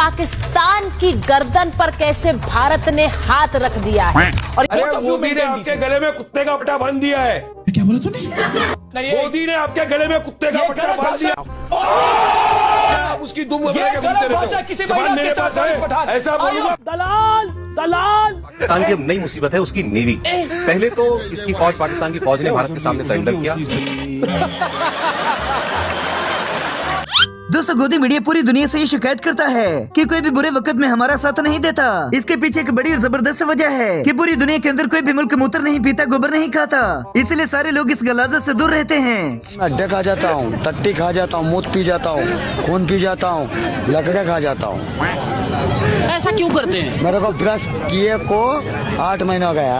पाकिस्तान की गर्दन पर कैसे भारत ने हाथ रख दिया है। और मोदी ने आपके गले में कुत्ते का पट्टा बांध दिया है। क्या बोला तूने? मोदी ने आपके गले में कुत्ते का पट्टा बांध दिया। आप उसकी दुम मेरे पास है, ऐसा बोलूंगा। दलाल दलाल। पाकिस्तान की नई मुसीबत है उसकी नेवी। पहले तो इसकी फौज, पाकिस्तान की फौज ने भारत के सामने सरेंडर किया। दोस्तों, गोदी मीडिया पूरी दुनिया से ये शिकायत करता है कि कोई भी बुरे वक्त में हमारा साथ नहीं देता। इसके पीछे एक बड़ी और जबरदस्त वजह है कि पूरी दुनिया के अंदर कोई भी मुल्क मूत्र नहीं पीता, गोबर नहीं खाता, इसलिए सारे लोग इस गलाजत से दूर रहते हैं। अड्डे खा जाता हूँ, टट्टी खा जाता हूँ, मूत पी जाता हूँ, खून पी जाता हूँ, लकड़े खा जाता हूँ। ऐसा क्यों करते हैं? मेरे को ब्रश किए को 8 महीना हो गया।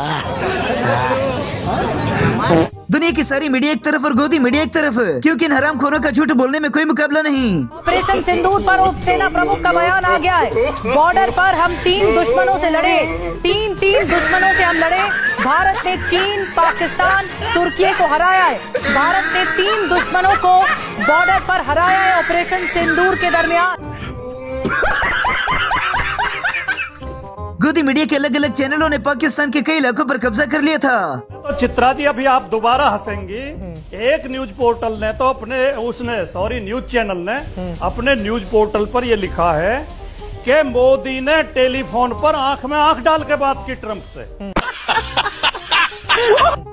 दुनिया की सारी मीडिया एक तरफ और गोदी मीडिया एक तरफ, क्योंकि इन हरामखोरों का झूठ बोलने में कोई मुकाबला नहीं। ऑपरेशन सिंदूर पर उप सेना प्रमुख का बयान आ गया है। बॉर्डर पर हम 3 दुश्मनों से लड़े, तीन दुश्मनों से हम लड़े। भारत ने चीन, पाकिस्तान, तुर्की को हराया है। भारत ने 3 दुश्मनों को बॉर्डर पर हराया है ऑपरेशन सिंदूर के दरमियान। गोदी मीडिया के अलग अलग चैनलों ने पाकिस्तान के कई इलाकों पर कब्जा कर लिया था। तो चित्रा जी, अभी आप दोबारा हंसेंगी। एक न्यूज पोर्टल ने तो न्यूज चैनल ने अपने न्यूज पोर्टल पर यह लिखा है कि मोदी ने टेलीफोन पर आंख में आंख डाल के बात की ट्रंप से।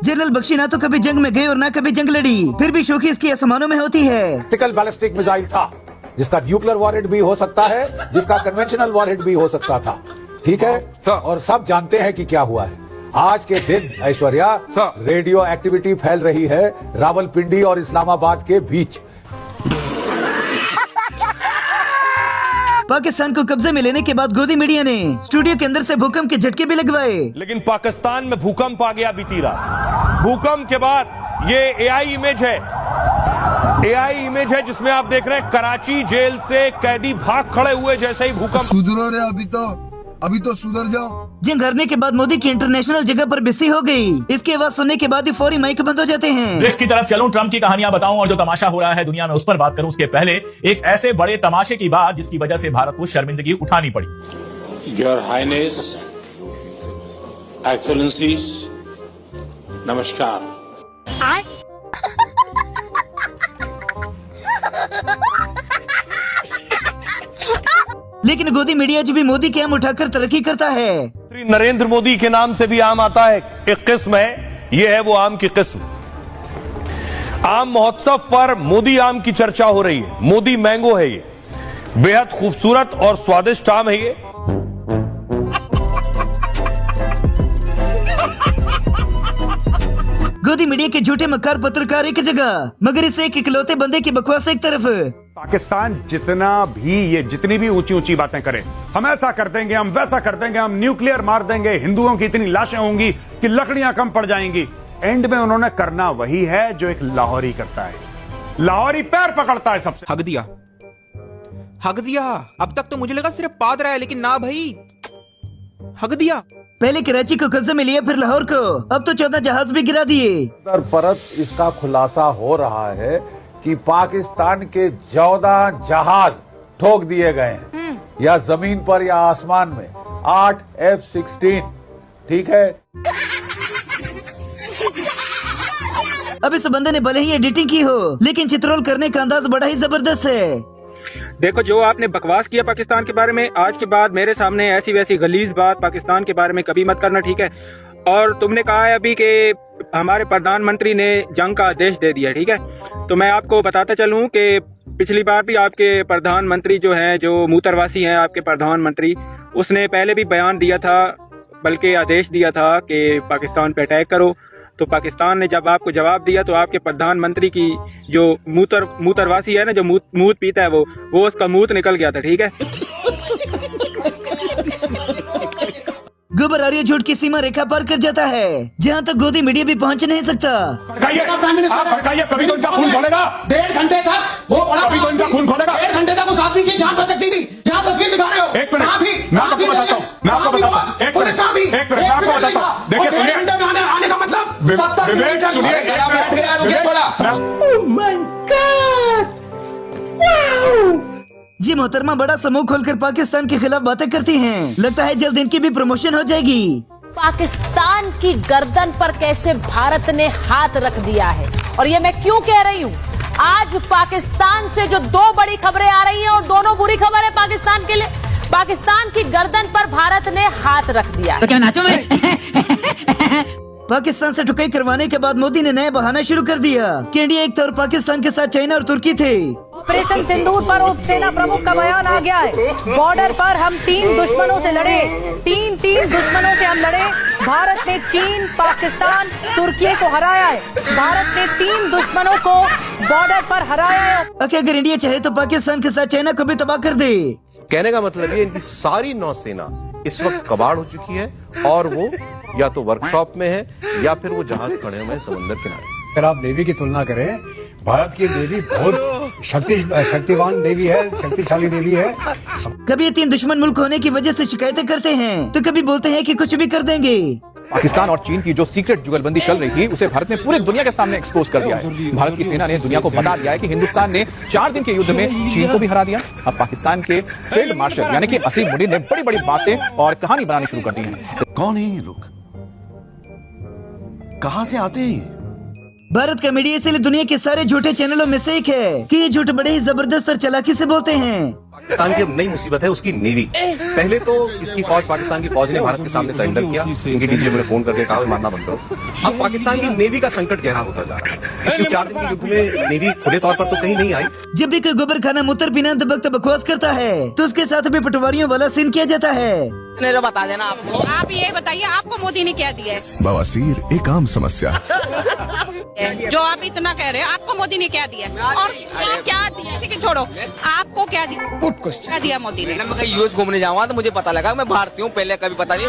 जनरल बख्शी ना तो कभी जंग में गए और ना कभी जंग लड़ी, फिर भी शौकी इसकी आसमानों में होती है। टैक्टिकल बैलिस्टिक मिसाइल था, जिसका न्यूक्लियर वॉरहेड भी हो सकता है, जिसका कन्वेंशनल वॉरहेड भी हो सकता था। ठीक है सर, और सब जानते हैं कि क्या हुआ है। आज के दिन ऐश्वर्या सर, रेडियो एक्टिविटी फैल रही है रावलपिंडी और इस्लामाबाद के बीच। पाकिस्तान को कब्जे में लेने के बाद गोदी मीडिया ने स्टूडियो के अंदर से भूकंप के झटके भी लगवाए। लेकिन पाकिस्तान में भूकंप आ गया बीती रात। भूकंप के बाद ये एआई इमेज है जिसमें आप देख रहे हैं कराची जेल से कैदी भाग खड़े हुए जैसे ही भूकंप। सुधरो रे, अभी तो सुधर जाओ। जंग हारने के बाद मोदी की इंटरनेशनल जगह पर बिस्ती हो गई। इसकी आवाज सुनने के बाद ही फौरी माइक बंद हो जाते हैं। देश की तरफ चलूं, ट्रम्प की कहानियां बताऊं और जो तमाशा हो रहा है दुनिया में उस पर बात करूं, उसके पहले एक ऐसे बड़े तमाशे की बात जिसकी वजह से भारत को शर्मिंदगी उठानी पड़ी। योर हाइनेस, एक्सेलेंसीज, नमस्कार। लेकिन गोदी मीडिया आज भी मोदी के आम उठाकर तरक्की करता है। नरेंद्र मोदी के नाम से भी आम आता है, एक किस्म है, ये है वो आम की किस्म। आम महोत्सव पर मोदी आम की चर्चा हो रही है। मोदी मैंगो है ये, बेहद खूबसूरत और स्वादिष्ट आम है ये। गोदी मीडिया के झूठे मक्कार पत्रकार एक जगह, मगर इसे एक इकलौते बंदे की बकवास एक तरफ। पाकिस्तान जितनी भी ऊंची ऊंची बातें करे, हम ऐसा कर देंगे, हम वैसा कर देंगे, हम न्यूक्लियर मार देंगे, हिंदुओं की इतनी लाशें होंगी कि लकड़ियां कम पड़ जाएंगी। एंड में उन्होंने करना वही है जो एक लाहौरी करता है। लाहौरी पैर पकड़ता है सबसे। हक दिया। अब तक तो मुझे लगा सिर्फ पाद रहा है, लेकिन ना भाई, हक दिया। पहले कराची को कब्जे में लिया, फिर लाहौर को, अब तो 14 जहाज भी गिरा दिए। परत इसका खुलासा हो रहा है कि पाकिस्तान के 14 जहाज ठोक दिए गए हैं, या जमीन पर या आसमान में। 8 F-16, ठीक है। अब इस बंदे ने भले ही एडिटिंग की हो, लेकिन चित्रोल करने का अंदाज बड़ा ही जबरदस्त है। देखो, जो आपने बकवास किया पाकिस्तान के बारे में, आज के बाद मेरे सामने ऐसी वैसी गलीज बात पाकिस्तान के बारे में कभी मत करना, ठीक है। और तुमने कहा है अभी कि हमारे प्रधानमंत्री ने जंग का आदेश दे दिया, ठीक है। तो मैं आपको बताता चलूं कि पिछली बार भी आपके प्रधानमंत्री जो हैं, जो मूत्रवासी हैं आपके प्रधानमंत्री, उसने पहले भी बयान दिया था, बल्कि आदेश दिया था कि पाकिस्तान पे अटैक करो। तो पाकिस्तान ने जब आपको जवाब दिया तो आपके प्रधानमंत्री की जो मूत्रवासी है ना, जो मूत पीता है, वो उसका मूत निकल गया था, ठीक है। गोबर आर्य झूठ की सीमा रेखा पार कर जाता है, जहाँ तक गोदी मीडिया भी पहुँच नहीं सकता। कभी तो इनका खून खोलेगा। 1.5 घंटे तक वो कभी तो इनका खून खोलेगा। 1.5 घंटे तक उस आदमी की जान बच सकती थी। जहाँ तस्वीर दिखा रहे हो, एक मिनट, मैं आपको बताता हूँ। देखिए, सुनिए, आने का मतलब विवेक, सुनिए, जी मोहतरमा बड़ा समूह खोलकर पाकिस्तान के खिलाफ बातें करती हैं। लगता है जल्द इनकी भी प्रमोशन हो जाएगी। पाकिस्तान की गर्दन पर कैसे भारत ने हाथ रख दिया है, और ये मैं क्यों कह रही हूँ। आज पाकिस्तान से जो दो बड़ी खबरें आ रही हैं और दोनों बुरी खबर है पाकिस्तान के लिए। पाकिस्तान की गर्दन पर भारत ने हाथ रख दिया है। तो क्या नाचो मैं? पाकिस्तान से ठुकाई करवाने के बाद मोदी ने नया बहाना शुरू कर दिया कि इंडिया एक था और पाकिस्तान के साथ चाइना और तुर्की थे। ऑपरेशन सिंदूर पर उप सेना प्रमुख का बयान आ गया है। बॉर्डर पर हम 3 दुश्मनों से लड़े, तीन दुश्मनों से हम लड़े। भारत ने चीन, पाकिस्तान, तुर्की को हराया है। भारत ने 3 दुश्मनों को बॉर्डर पर हराया है। अगर इंडिया चाहे तो पाकिस्तान के साथ चाइना को भी तबाह कर दे। कहने का मतलब ये, इनकी सारी नौसेना इस वक्त कबाड़ हो चुकी है और वो या तो वर्कशॉप में है या फिर वो जहाज खड़े हुए हैं समंदर किनारे। अगर आप नेवी की तुलना करें, भारत की नेवी बहुत शक्तिवान नेवी है, शक्तिशाली नेवी है। कभी ये 3 दुश्मन मुल्क होने की वजह से शिकायतें करते हैं तो कभी बोलते हैं कि कुछ भी कर देंगे। पाकिस्तान और चीन की जो सीक्रेट जुगलबंदी चल रही थी उसे भारत ने पूरे दुनिया के सामने एक्सपोज कर दिया है। भारत की सेना ने दुनिया को बता दिया है कि हिंदुस्तान ने 4 दिन के युद्ध में चीन को भी हरा दिया। अब पाकिस्तान के फील्ड मार्शल यानी कि असीम मुनीर ने बड़ी बड़ी बातें और कहानी बनानी शुरू कर दी है। कौन है ये लोग, कहाँ से आते हैं? भारत का मीडिया इसलिए दुनिया के सारे झूठे चैनलों में से एक है कि ये झूठ बड़े ही जबरदस्त और चालाकी से बोलते हैं। पाकिस्तान की अब नई मुसीबत है उसकी नेवी। पहले तो इसकी फौज, पाकिस्तान की फौज ने भारत के सामने सरेंडर किया, इनके डीजी ने फोन करके कहा मानना बंद करो। अब पाकिस्तान की नेवी का संकट गहरा होता जा रहा है। पिछले 4 दिन के युद्ध में नेवी खुले तौर पर तो कहीं नहीं आई। जब भी कोई गोबर खाना मूत्र पीना दबकता बकवास करता है तो उसके साथ भी पटवारियों वाला सीन किया जाता है। तो बता देना आपको। आप ये बताइए आपको मोदी ने क्या दिया है? बवासीर एक आम समस्या जो आप इतना कह रहे हैं, आपको मोदी ने क्या दिया और क्या दिया? ठीक है छोड़ो, आपको क्या दिया? क्या दिया मोदी ने? मैं यूएस घूमने जाऊंगा तो मुझे पता लगा मैं भारतीय हूँ, पहले कभी पता नहीं।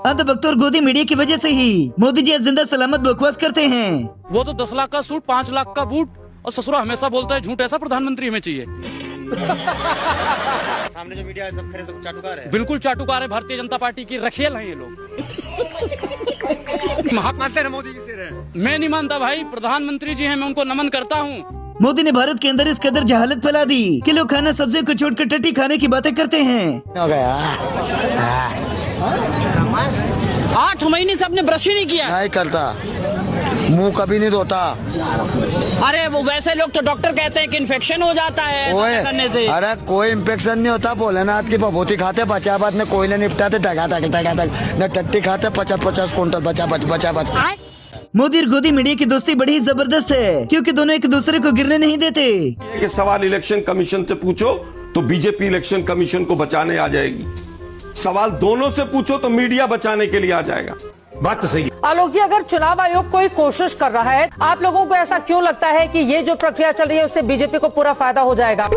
अंधभक्त और गोदी मीडिया की वजह से ही मोदी जी जिंदा सलामत बकवास करते हैं। वो तो 10 लाख का सूट, 5 लाख का बूट, और ससुरा हमेशा बोलता है झूठ। ऐसा प्रधानमंत्री हमें चाहिए। सामने जो मीडिया है सब खरे सब चाटुकार है। बिल्कुल चाटुकार है, भारतीय जनता पार्टी की रखेल है ये लोग। मानते हैं मोदी जी से? मैं नहीं मानता भाई, प्रधानमंत्री जी हैं, मैं उनको नमन करता हूँ। मोदी ने भारत के अंदर इस कदर जहालत फैला दी कि लोग खाना सब्जी को छोड़कर टट्टी खाने की बातें करते हैं। हो गया 8 महीने से आपने ब्रश ही नहीं किया। नहीं करता, मुंह कभी नहीं धोता। अरे वो वैसे लोग तो डॉक्टर कहते हैं कि इन्फेक्शन हो जाता है करने से। अरे कोई इन्फेक्शन नहीं होता। भोलेनाथ की भभूति खाते, बचाबाद में कोयले निपटाते, टका न टट्टी खाते 50-50 कुंटल बचा। मोदी और गोदी मीडिया की दोस्ती बड़ी ही जबरदस्त है क्योंकि दोनों एक दूसरे को गिरने नहीं देते। ये सवाल इलेक्शन कमीशन से पूछो तो बीजेपी इलेक्शन कमीशन को बचाने आ जाएगी। सवाल दोनों से पूछो तो मीडिया बचाने के लिए आ जाएगा। बात तो सही है। आलोक जी, अगर चुनाव आयोग कोई कोशिश कर रहा है, आप लोगों को ऐसा क्यों लगता है कि ये जो प्रक्रिया चल रही है उससे बीजेपी को पूरा फायदा हो जाएगा?